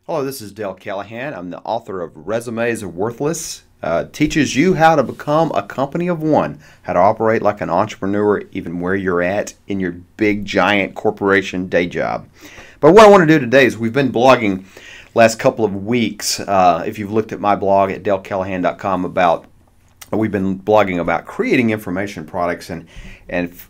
Hello, this is Dale Callahan. I'm the author of Resumes Are Worthless. Teaches you how to become a company of one, how to operate like an entrepreneur even where you're at in your big giant corporation day job. But what I want to do today is we've been blogging last couple of weeks. If you've looked at my blog at dalecallahan.com we've been blogging about creating information products and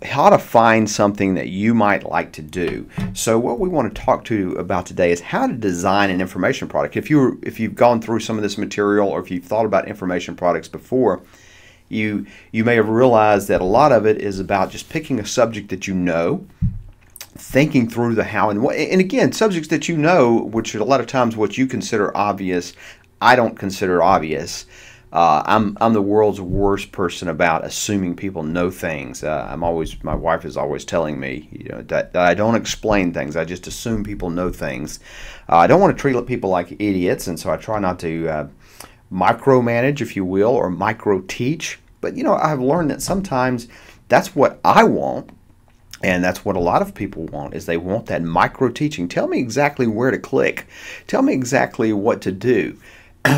how to find something that you might like to do. So what we want to talk to you about today is how to design an information product. If you've gone through some of this material, or if you've thought about information products before, you may have realized that a lot of it is about just picking a subject that you know, thinking through the how and what. And again, subjects that you know, which are a lot of times what you consider obvious, I don't consider obvious. I'm the world's worst person about assuming people know things. My wife is always telling me, that I don't explain things. I just assume people know things. I don't want to treat people like idiots, and so I try not to micromanage, if you will, or micro teach. But I've learned that sometimes that's what I want. And that's what a lot of people want, is they want that micro teaching. Tell me exactly where to click. Tell me exactly what to do.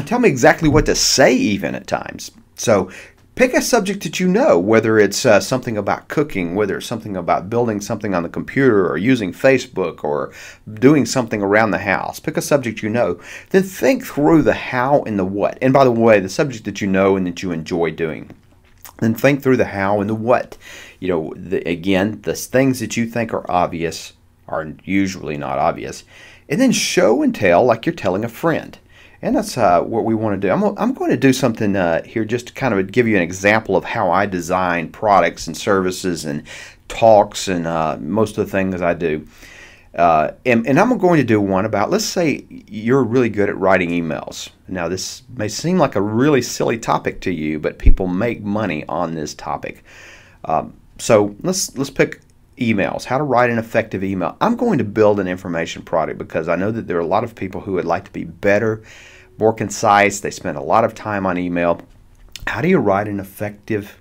Tell me exactly what to say even at times. So pick a subject that you know, whether it's something about cooking, whether it's something about building something on the computer or using Facebook or doing something around the house. Pick a subject you know. Then think through the how and the what. And by the way, the subject that you know and that you enjoy doing. Then think through the how and the what. Again, the things that you think are obvious are usually not obvious. And then show and tell like you're telling a friend. And that's what we want to do. I'm going to do something here just to kind of give you an example of how I design products and services and talks and most of the things I do. And I'm going to do one about, let's say you're really good at writing emails. Now this may seem like a really silly topic to you, but people make money on this topic. So let's pick emails, how to write an effective email. I'm going to build an information product because I know that there are a lot of people who would like to be better, more concise. They spend a lot of time on email. How do you write an effective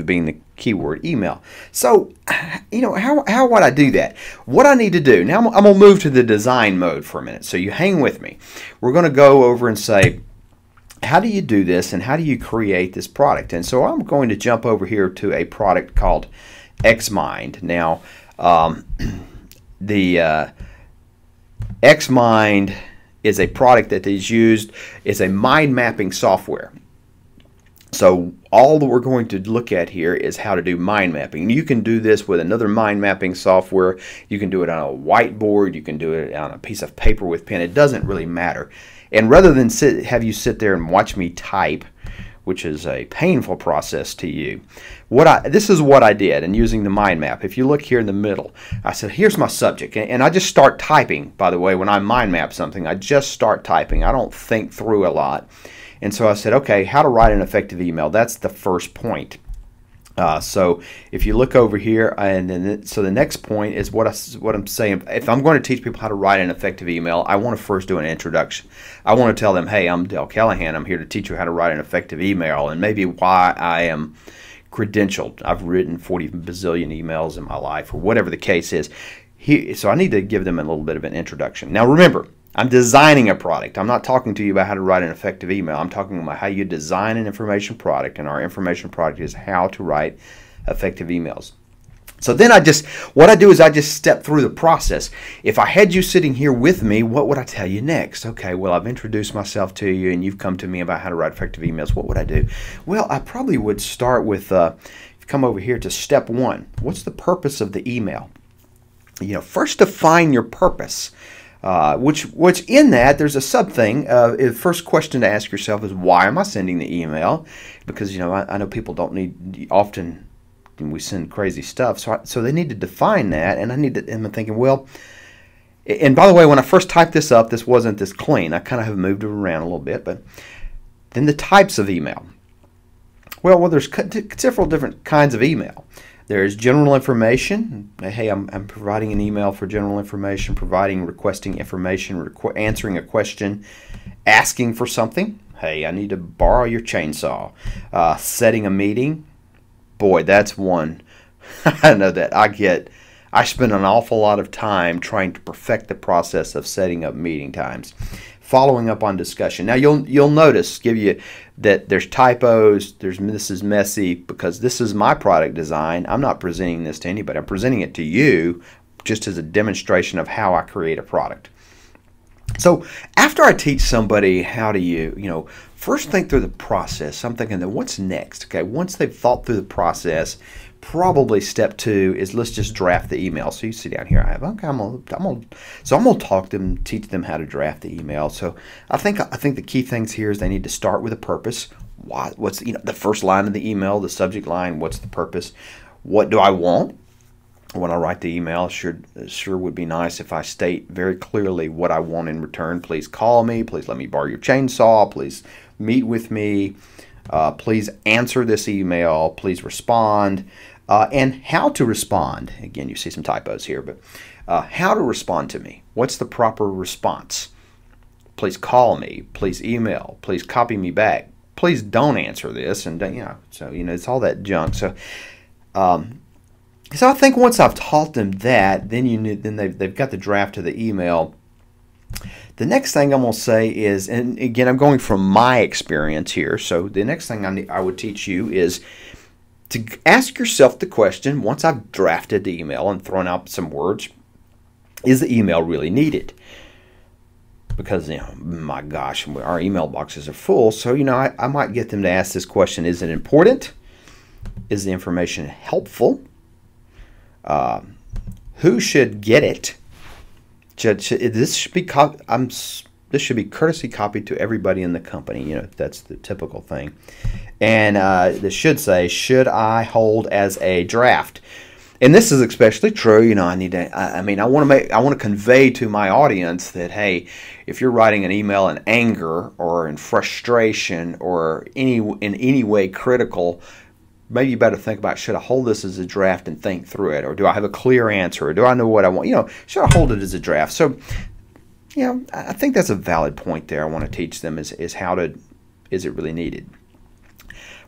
being the key word, email? So, how would I do that? What I need to do, now I'm going to move to the design mode for a minute, so you hang with me. We're going to go over and say, how do you do this and how do you create this product? And so I'm going to jump over here to a product called Xmind. Now, the Xmind is a product that is used as a mind mapping software. So all that we're going to look at here is how to do mind mapping. You can do this with another mind mapping software. You can do it on a whiteboard. You can do it on a piece of paper with pen. It doesn't really matter. And rather than have you sit there and watch me type, which is a painful process to you, this is what I did in using the mind map. If you look here in the middle, I said, here's my subject. And I just start typing, by the way. When I mind map something, I just start typing. I don't think through a lot. And so I said, okay, how to write an effective email. That's the first point. So if you look over here, and then so the next point is what I'm saying. If I'm going to teach people how to write an effective email, I want to first do an introduction. I want to tell them, hey, I'm Dale Callahan. I'm here to teach you how to write an effective email, and maybe why I am credentialed. I've written 40 bazillion emails in my life, or whatever the case is. So I need to give them a little bit of an introduction. Now remember, I'm designing a product. I'm not talking to you about how to write an effective email. I'm talking about how you design an information product, and our information product is how to write effective emails. So then what I do is I just step through the process. If I had you sitting here with me, what would I tell you next? Okay, well, I've introduced myself to you, and you've come to me about how to write effective emails. What would I do? Well, I probably would start with, come over here to step one. What's the purpose of the email? First define your purpose. Which in that there's a sub thing. The first question to ask yourself is, why am I sending the email? Because I know people don't need, often we send crazy stuff, so they need to define that. And I'm thinking, well, and by the way, when I first typed this up, this wasn't this clean. I kind of have moved it around a little bit. But then the types of email. Well, there's several different kinds of email. There's general information. Hey, I'm providing an email for general information, requesting information, answering a question, asking for something. Hey, I need to borrow your chainsaw. Setting a meeting. Boy, that's one. I know that I I spend an awful lot of time trying to perfect the process of setting up meeting times, following up on discussion. Now you'll notice, give you that there's typos, this is messy because this is my product design. I'm not presenting this to anybody. I'm presenting it to you just as a demonstration of how I create a product. So after I teach somebody how to first think through the process, I'm thinking that what's next? Okay, once they've thought through the process, probably step 2 is let's just draft the email. So you see down here, I'm gonna talk to them, teach them how to draft the email. So I think the key things here is they need to start with a purpose. What's the first line of the email, the subject line? What's the purpose? What do I want? When I write the email, sure would be nice if I state very clearly what I want in return. Please call me. Please let me borrow your chainsaw. Please meet with me. Please answer this email. Please respond. And how to respond. Again, you see some typos here, but how to respond to me. What's the proper response? Please call me. Please email. Please copy me back. Please don't answer this. And so it's all that junk. So I think once I've taught them that, then they've got the draft of the email. The next thing I'm going to say is, and again, I'm going from my experience here. So the next thing I would teach you is to ask yourself the question, once I've drafted the email and thrown out some words, is the email really needed? Because, my gosh, our email boxes are full. So, I might get them to ask this question, is it important? Is the information helpful? Who should get it? This should be courtesy copied to everybody in the company. That's the typical thing. And this should say, should I hold as a draft? And this is especially true. I want to convey to my audience that, hey, if you're writing an email in anger or in frustration or in any way critical, maybe you better think about, should I hold this as a draft and think through it? Or do I have a clear answer? Or do I know what I want? Should I hold it as a draft? So, I think that's a valid point there. I want to teach them is is it really needed?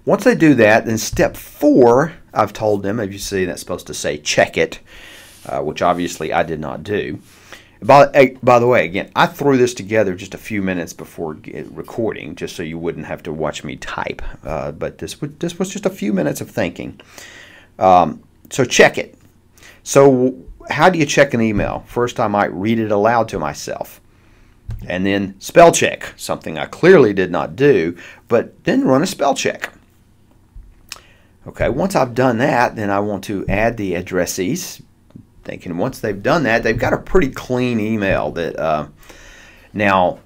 Once they do that, then step 4, I've told them, as you see, that's supposed to say check it, which obviously I did not do. By the way, again, I threw this together just a few minutes before recording, just so you wouldn't have to watch me type. But this was just a few minutes of thinking. So check it. So how do you check an email? First, I might read it aloud to myself. And then spell check, something I clearly did not do, but then run a spell check. Okay, once I've done that, then I want to add the addressees. Thinking once they've done that, they've got a pretty clean email.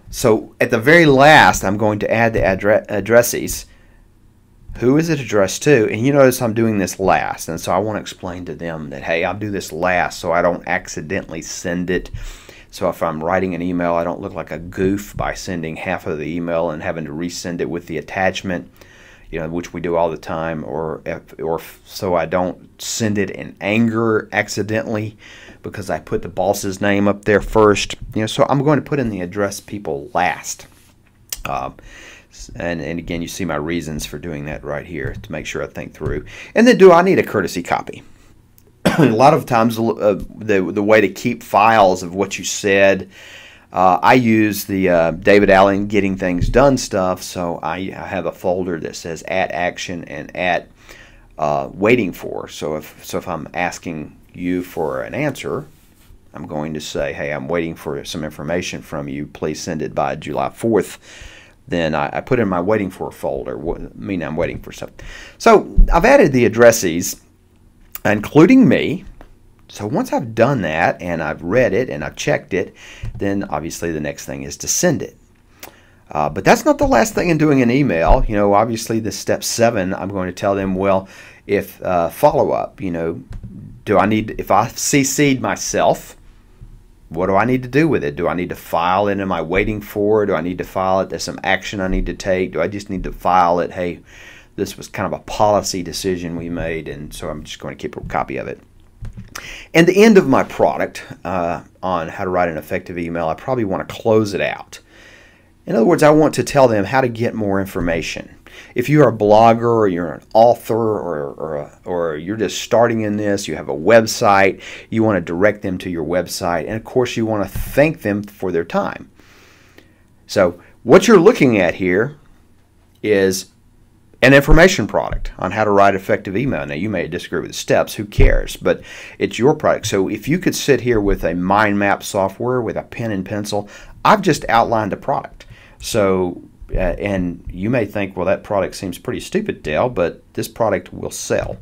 So at the very last, I'm going to add the addressees. Who is it addressed to? And you notice I'm doing this last, and so I want to explain to them that, hey, I'll do this last so I don't accidentally send it. So if I'm writing an email, I don't look like a goof by sending half of the email and having to resend it with the attachment, which we do all the time, or so I don't send it in anger accidentally because I put the boss's name up there first. So I'm going to put in the address people last. And again, you see my reasons for doing that right here to make sure I think through. And then, do I need a courtesy copy? A lot of times, the way to keep files of what you said, I use the David Allen Getting Things Done stuff. So I have a folder that says at action and at waiting for. So if I'm asking you for an answer, I'm going to say, hey, I'm waiting for some information from you. Please send it by July 4th. Then I put in my waiting for folder, meaning I'm waiting for something. So I've added the addressees, including me. So once I've done that and I've read it and I've checked it, then obviously the next thing is to send it. But that's not the last thing in doing an email. Obviously the step 7, I'm going to tell them, well, if follow-up, if I CC'd myself, what do I need to do with it? Do I need to file it? Am I waiting for it? Do I need to file it? There's some action I need to take. Do I just need to file it? Hey, this was kind of a policy decision we made, and so I'm just going to keep a copy of it. And the end of my product on how to write an effective email, I probably want to close it out. In other words, I want to tell them how to get more information. If you're a blogger or you're an author or you're just starting in this, you have a website, you want to direct them to your website, and of course you want to thank them for their time. So what you're looking at here is an information product on how to write effective email. Now, you may disagree with the steps, who cares, but it's your product. So if you could sit here with a mind map software with a pen and pencil, I've just outlined a product. So and you may think, well, that product seems pretty stupid, Dale, but this product will sell.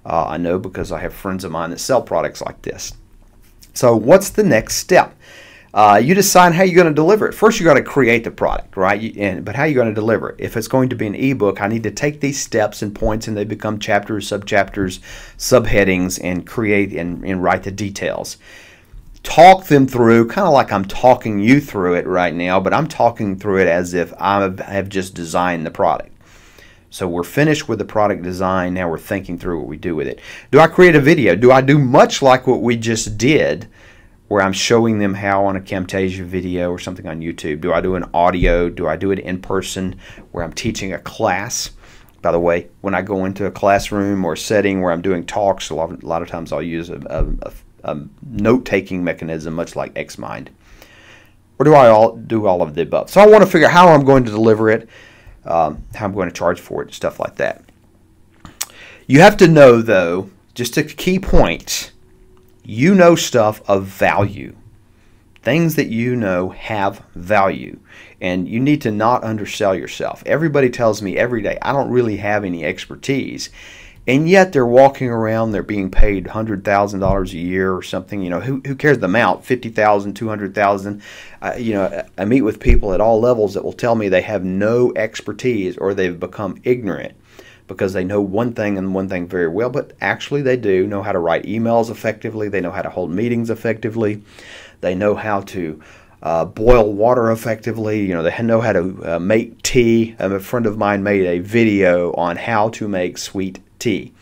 I know because I have friends of mine that sell products like this. So what's the next step? You decide how you're going to deliver it. First, you got to create the product, right? But how are you going to deliver it? If it's going to be an ebook, I need to take these steps and points, and they become chapters, subchapters, subheadings, and create and write the details. Talk them through, kind of like I'm talking you through it right now, but I'm talking through it as if I have just designed the product. So we're finished with the product design. Now we're thinking through what we do with it. Do I create a video? Do I do much like what we just did, where I'm showing them how on a Camtasia video or something on YouTube? Do I do an audio? Do I do it in person where I'm teaching a class? By the way, when I go into a classroom or setting where I'm doing talks, a lot of times I'll use a note-taking mechanism, much like Xmind. Or do I do all of the above? So I want to figure out how I'm going to deliver it, how I'm going to charge for it, stuff like that. You have to know, though, just a key point, you know stuff of value. Things that you know have value. And you need to not undersell yourself. Everybody tells me every day, I don't really have any expertise. And yet they're walking around, they're being paid $100,000 a year or something. You know, who cares the amount? $50,000, $200,000. You know, I meet with people at all levels that will tell me they have no expertise or they've become ignorant because they know one thing and one thing very well, but actually they do know how to write emails effectively. They know how to hold meetings effectively. They know how to boil water effectively. You know, they know how to make tea. A friend of mine made a video on how to make sweet tea,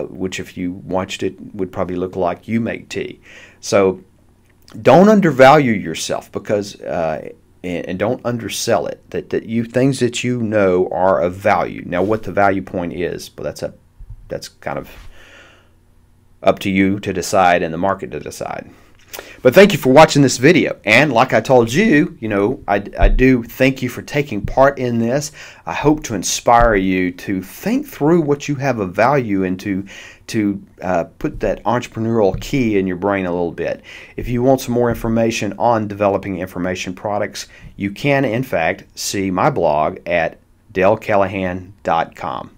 which if you watched it would probably look like you make tea. So don't undervalue yourself because and don't undersell it. That you things that you know are of value. Now, what the value point is, well, that's kind of up to you to decide and the market to decide. But thank you for watching this video. And like I told you, you know, I do thank you for taking part in this. I hope to inspire you to think through what you have of value and to put that entrepreneurial key in your brain a little bit. If you want some more information on developing information products, you can, in fact, see my blog at dalecallahan.com.